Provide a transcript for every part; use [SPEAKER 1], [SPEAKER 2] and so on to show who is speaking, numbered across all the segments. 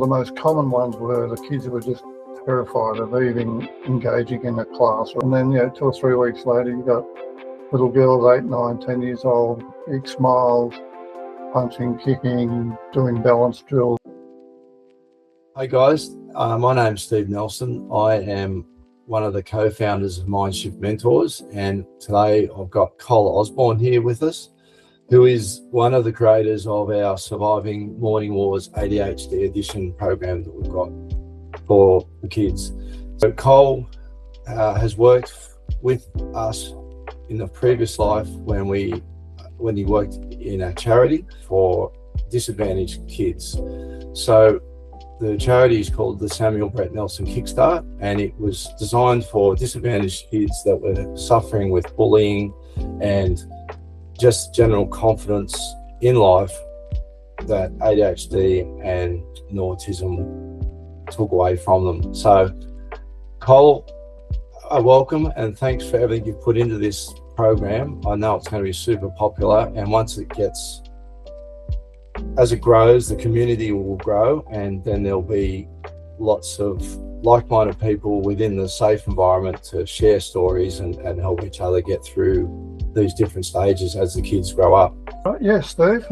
[SPEAKER 1] The most common ones were the kids who were just terrified of even engaging in a class. And then, 2 or 3 weeks later, you got little girls, 8, 9, 10 years old, big smiles, punching, kicking, doing balance drills.
[SPEAKER 2] Hey guys, my name's Steve Nelson. I am one of the co-founders of MindShift Mentors, and today I've got Col Osborn here with us, who is one of the creators of our Surviving Morning Wars ADHD Edition program that we've got for the kids. So Col has worked with us in the previous life when he worked in a charity for disadvantaged kids. So the charity is called the Samuel Brett Nelson Kickstart, and it was designed for disadvantaged kids that were suffering with bullying and just general confidence in life that ADHD and autism took away from them. So Col, welcome and thanks for everything you've put into this program. I know it's going to be super popular, and as it grows, the community will grow, and then there'll be lots of like-minded people within the safe environment to share stories and help each other get through these different stages as the kids grow up.
[SPEAKER 1] Yes, Steve,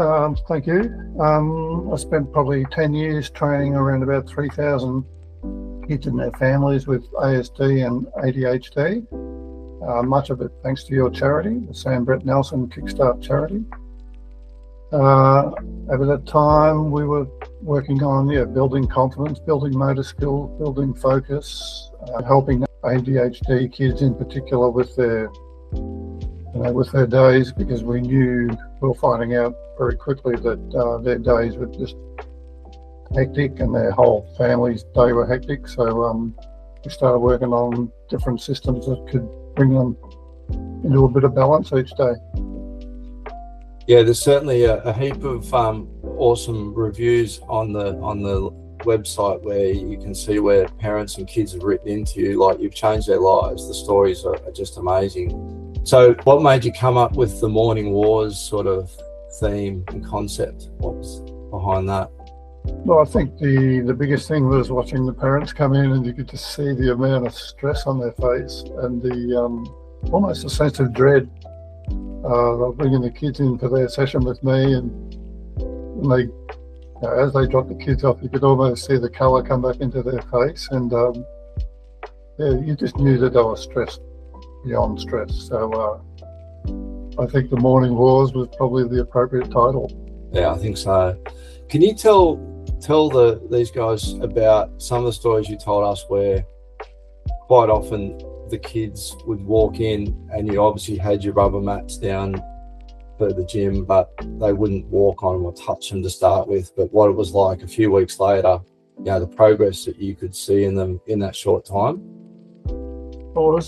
[SPEAKER 1] thank you. I spent probably 10 years training around about 3,000 kids and their families with ASD and ADHD. Much of it thanks to your charity, the Sam Brett Nelson Kickstart charity. Over that time, we were working on building confidence, building motor skills, building focus, helping ADHD kids in particular with their days, because we were finding out very quickly that their days were just hectic and their whole family's day were hectic. So we started working on different systems that could bring them into a bit of balance each day.
[SPEAKER 2] Yeah, there's certainly a heap of awesome reviews on the website where you can see where parents and kids have written into you, like you've changed their lives. The stories are just amazing. So what made you come up with the Morning Wars sort of theme and concept? What was behind that?
[SPEAKER 1] Well, I think the biggest thing was watching the parents come in, and you could just see the amount of stress on their face and the almost a sense of dread. They're bringing the kids in for their session with me, and they, as they dropped the kids off, you could almost see the colour come back into their face, and you just knew that they were stressed beyond stress. So I think the Morning Wars was probably the appropriate title.
[SPEAKER 2] Yeah, I think so. Can you tell these guys about some of the stories you told us where quite often the kids would walk in and you obviously had your rubber mats down for the gym, but they wouldn't walk on them or touch them to start with, but what it was like a few weeks later, the progress that you could see in them in that short time?
[SPEAKER 1] Well,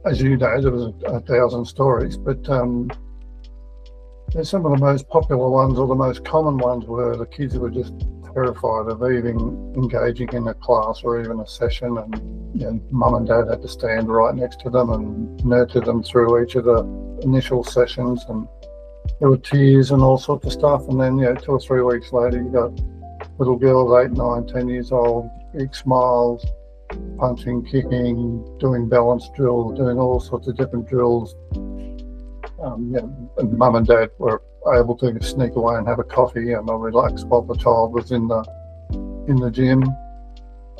[SPEAKER 1] as you know, there was 1,000 stories, but some of the most popular ones, or the most common ones, were the kids who were just terrified of even engaging in a class or even a session, and mum and dad had to stand right next to them and nurture them through each of the initial sessions, and there were tears and all sorts of stuff. And then 2 or 3 weeks later, you got little girls, 8, 9, 10 years old, big smiles, punching, kicking, doing balance drills, doing all sorts of different drills. And mum and dad were able to sneak away and have a coffee and relax while the child was in the gym.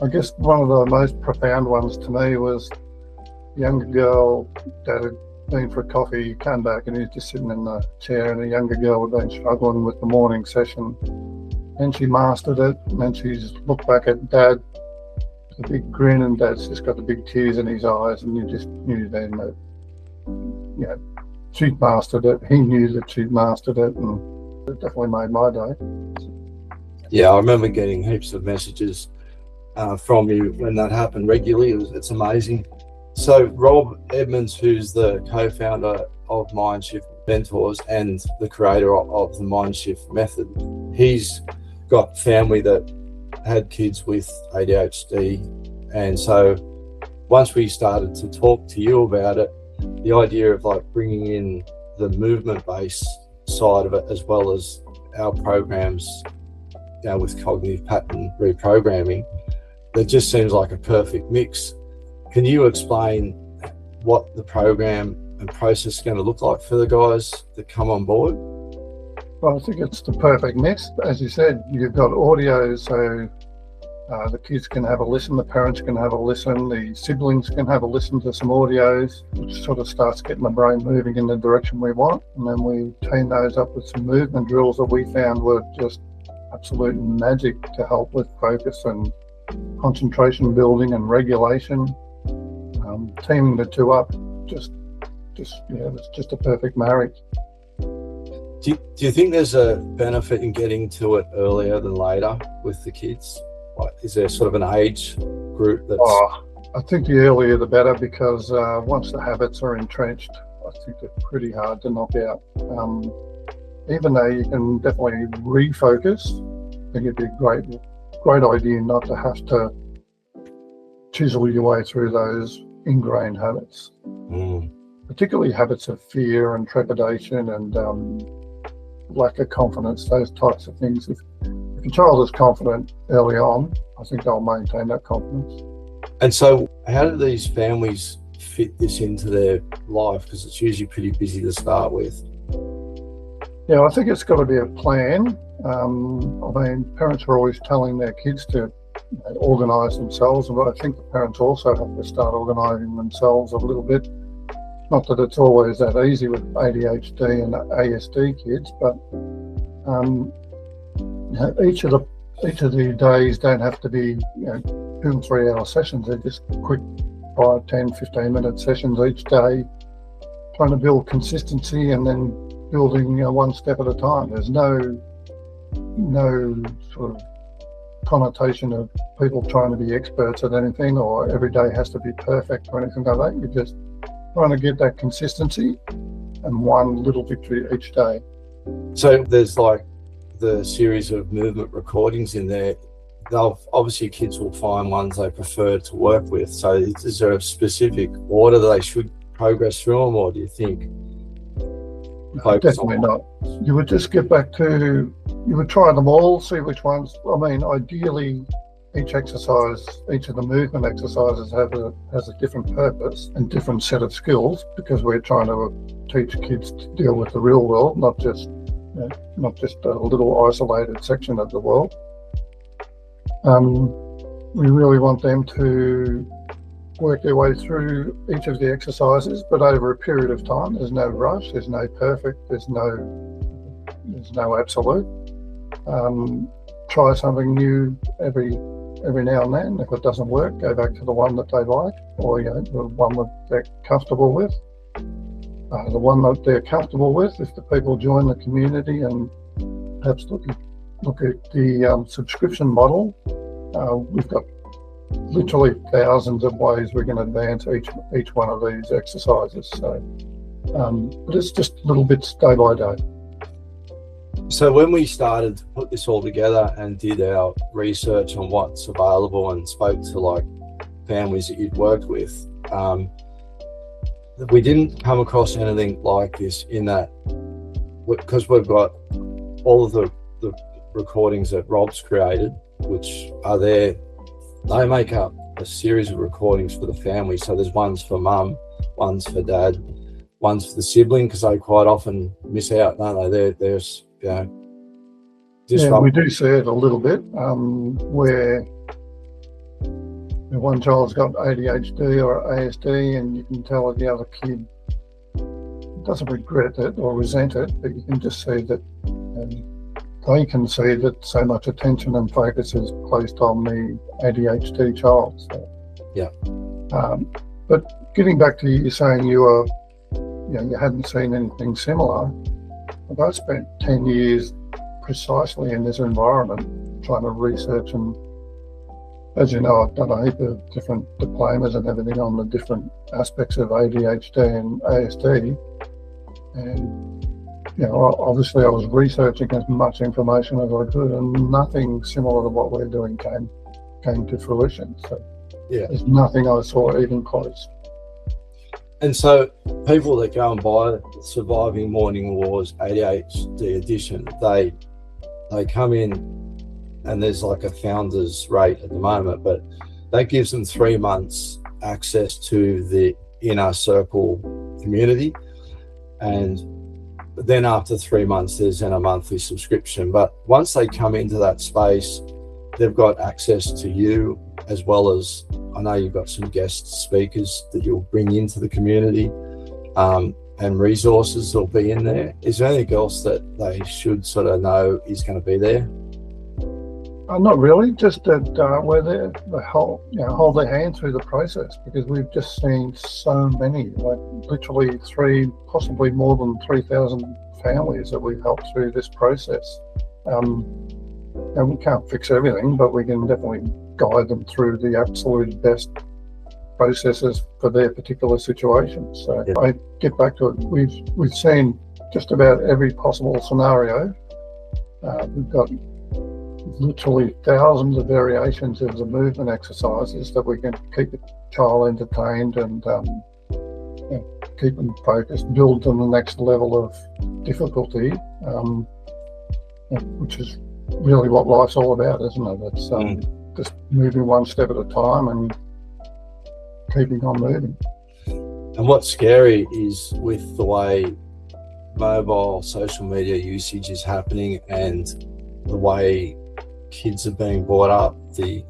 [SPEAKER 1] I guess one of the most profound ones to me was a younger girl. Dad had been for a coffee, came back, and he was just sitting in the chair, and a younger girl had been struggling with the morning session, and she mastered it. And then she just looked back at Dad with a big grin, and Dad's just got the big tears in his eyes, and you just knew then that she'd mastered it. He knew that she'd mastered it, and it definitely made my day.
[SPEAKER 2] Yeah, I remember getting heaps of messages from you when that happened regularly. It's amazing. So Rob Edmonds, who's the co-founder of MindShift Mentors and the creator of the MindShift method, he's got family that had kids with ADHD, and so once we started to talk to you about it, the idea of bringing in the movement-based side of it as well as our programs with cognitive pattern reprogramming, that just seems like a perfect mix. Can you explain what the program and process is going to look like for the guys that come on board?
[SPEAKER 1] Well, I think it's the perfect mix. As you said, you've got audio, so the kids can have a listen, the parents can have a listen, the siblings can have a listen to some audios, which sort of starts getting the brain moving in the direction we want. And then we team those up with some movement drills that we found were just absolute magic to help with focus and concentration building and regulation. Teaming the two up, it's just a perfect marriage.
[SPEAKER 2] Do you think there's a benefit in getting to it earlier than later with the kids? Like, is there sort of an age group that's...
[SPEAKER 1] I think the earlier the better, because once the habits are entrenched, I think they're pretty hard to knock out. Even though you can definitely refocus, I think it'd be a great idea not to have to chisel your way through those ingrained habits. Particularly habits of fear and trepidation and lack of confidence, those types of things. If a child is confident early on, I think they'll maintain that confidence.
[SPEAKER 2] And so how do these families fit this into their life? Because it's usually pretty busy to start with.
[SPEAKER 1] Yeah, I think it's got to be a plan. I mean, parents are always telling their kids to organise themselves, but I think the parents also have to start organising themselves a little bit. Not that it's always that easy with ADHD and ASD kids, but each of the days don't have to be 2 and 3 hour sessions. They're just quick 5, 10, 15 minute sessions each day, trying to build consistency and then building one step at a time. There's no sort of connotation of people trying to be experts at anything, or every day has to be perfect or anything like that. You're just trying to get that consistency and one little victory each day.
[SPEAKER 2] So there's like the series of movement recordings in there. Obviously kids will find ones they prefer to work with. So is there a specific order that they should progress through them, or do you think?
[SPEAKER 1] No, definitely not. You would just get back to, you would try them all, see which ones. I mean, ideally, each exercise, each of the movement exercises has a different purpose and different set of skills, because we're trying to teach kids to deal with the real world, not just a little isolated section of the world. We really want them to work their way through each of the exercises, but over a period of time. There's no rush, there's no perfect, there's no absolute. Try something new every now and then. If it doesn't work, go back to the one that they like, or the one that they're comfortable with. The one that they're comfortable with, if the people join the community and perhaps look at the subscription model, we've got literally thousands of ways we can advance each one of these exercises. So, but it's just little bits day by day.
[SPEAKER 2] So when we started to put this all together and did our research on what's available and spoke to like families that you'd worked with, we didn't come across anything like this, in that, because we've got all of the recordings that Rob's created, which are there. They make up a series of recordings for the family. So there's ones for mum, ones for dad, ones for the sibling, because they quite often miss out, don't they? There's
[SPEAKER 1] we do see it a little bit, where one child's got ADHD or ASD, and you can tell that the other kid doesn't regret it or resent it, but you can just see that they can see that so much attention and focus is placed on the ADHD child. So,
[SPEAKER 2] yeah.
[SPEAKER 1] But getting back to you saying you hadn't seen anything similar, I spent 10 years precisely in this environment trying to research, and as you know, I've done a heap of different diplomas and everything on the different aspects of ADHD and ASD, and obviously I was researching as much information as I could, and nothing similar to what we're doing came to fruition. So there's nothing I saw even close.
[SPEAKER 2] And so people that go and buy Surviving Morning Wars ADHD Edition, they come in and there's like a founder's rate at the moment, but that gives them 3 months access to the inner circle community. And then after 3 months, there's then a monthly subscription. But once they come into that space, they've got access to you, as well as, I know you've got some guest speakers that you'll bring into the community, and resources will be in there. Is there anything else that they should sort of know is going to be there?
[SPEAKER 1] Not really, just that we're there to hold their hand through the process, because we've just seen so many, like literally possibly more than 3,000 families that we've helped through this process. And we can't fix everything, but we can definitely guide them through the absolute best processes for their particular situation. So
[SPEAKER 2] yeah.
[SPEAKER 1] I get back to it. We've seen just about every possible scenario. We've got literally thousands of variations of the movement exercises that we can keep the child entertained and keep them focused, build them the next level of difficulty, which is really what life's all about, isn't it? It's just moving one step at a time and keeping on moving.
[SPEAKER 2] And what's scary is with the way mobile social media usage is happening and the way kids are being brought up, the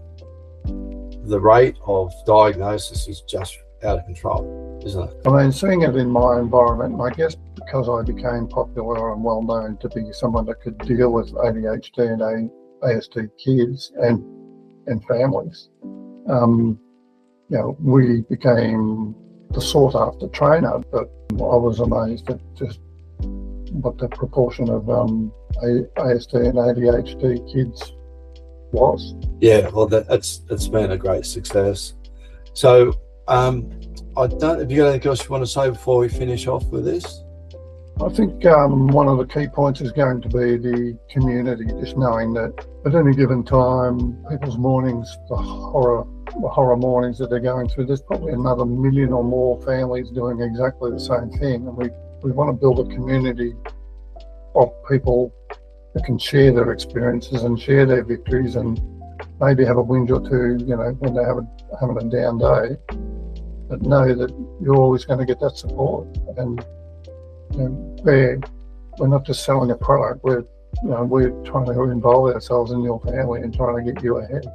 [SPEAKER 2] rate of diagnosis is just out of control, isn't it?
[SPEAKER 1] I mean, seeing it in my environment, and I guess because I became popular and well known to be someone that could deal with ADHD and ASD kids and families, we became the sought after trainer. But I was amazed at just what the proportion of ASD and ADHD kids was.
[SPEAKER 2] Yeah, well, it's been a great success. So have you got anything else you want to say before we finish off with this?
[SPEAKER 1] I think one of the key points is going to be the community, just knowing that at any given time, people's mornings, the horror mornings that they're going through, there's probably another 1 million or more families doing exactly the same thing. And we want to build a community of people that can share their experiences and share their victories, and maybe have a whinge or two, when they're having a down day, but know that you're always going to get that support. And we're not just selling a product, we're trying to involve ourselves in your family and trying to get you ahead.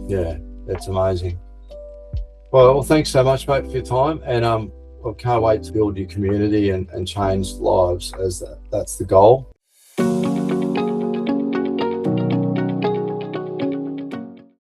[SPEAKER 2] Yeah, that's amazing. Well, thanks so much, mate, for your time, and I can't wait to build your community and change lives, as that's the goal.